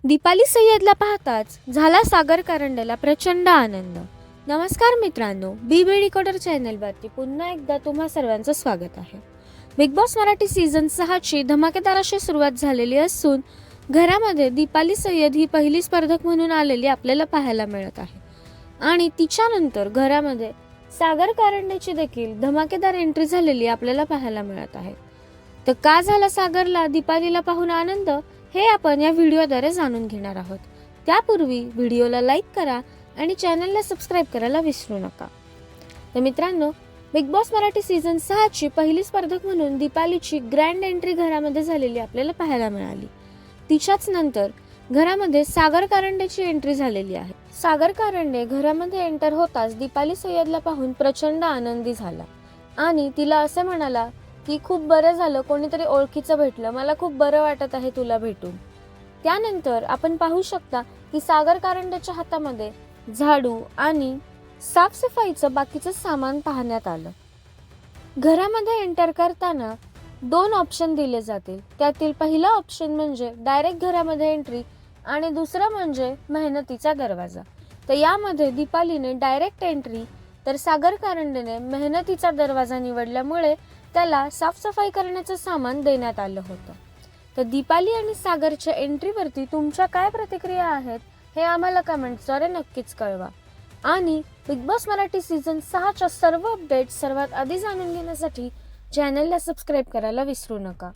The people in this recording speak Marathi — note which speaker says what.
Speaker 1: दीपाली सय्यदला पाहताच झाला सागर कारंडेला प्रचंड आनंद. नमस्कार मित्रांनो, बी डिकोडर चॅनलवरती पुन्हा एकदा तुम्हा सर्वांचं स्वागत आहे. बिग बॉस मराठी सीझन 6 ची धमाकेदार अशी सुरुवात झालेली असून घरामध्ये दीपाली सय्यद ही पहिली स्पर्धक म्हणून आलेली आपल्याला पाहायला मिळत आहे. आणि तिच्यानंतर घरामध्ये सागर कारंडेची देखील धमाकेदार एंट्री झालेली आपल्याला पाहायला मिळत आहे. तर का झाला सागरला दीपालीला पाहून आनंद, हे आपण या व्हिडिओद्वारे जाणून घेणार आहोत. त्यापूर्वी व्हिडिओला लाईक करा आणि चॅनलला सबस्क्राईब करायला विसरू नका. तर मित्रांनो, बिग बॉस मराठी सीझन 6 ची पहिली स्पर्धक म्हणून दीपालीची ग्रँड एंट्री घरामध्ये झालेली आपल्याला पाहायला मिळाली. तिच्याच नंतर घरामध्ये सागर कारंडेची एंट्री झालेली आहे. सागर कारंडे घरामध्ये एंटर होताच दीपाली सय्यदला पाहून प्रचंड आनंदी झाला आणि तिला असे म्हणाला की खूप बरं झालं, कोणीतरी ओळखीचं भेटलं, मला खूप बरं वाटत आहे तुला भेटून. त्यानंतर आपण पाहू शकता की सागर कारंडेच्या हातामध्ये झाडू आणि साफसफाईचं बाकीचं सामान पाहण्यात आलं. घरामध्ये एंटर करताना 2 ऑप्शन दिले जातील. त्यातील पहिला ऑप्शन म्हणजे डायरेक्ट घरामध्ये एंट्री आणि दुसरं म्हणजे मेहनतीचा दरवाजा. तर यामध्ये दीपालीने डायरेक्ट एंट्री तर सागर कारंडेने मेहनतीचा दरवाजा निवडल्यामुळे त्याला साफसफाई करण्याचं सामान देण्यात आलं होतं. तर दीपाली आणि सागरच्या एंट्रीवरती तुमच्या काय प्रतिक्रिया आहेत हे आम्हाला कमेंट्सद्वारे नक्कीच कळवा. आणि बिग बॉस मराठी सीझन 6च्या सर्व अपडेट्स सर्वात आधी जाणून घेण्यासाठी चॅनलला सबस्क्राईब करायला विसरू नका.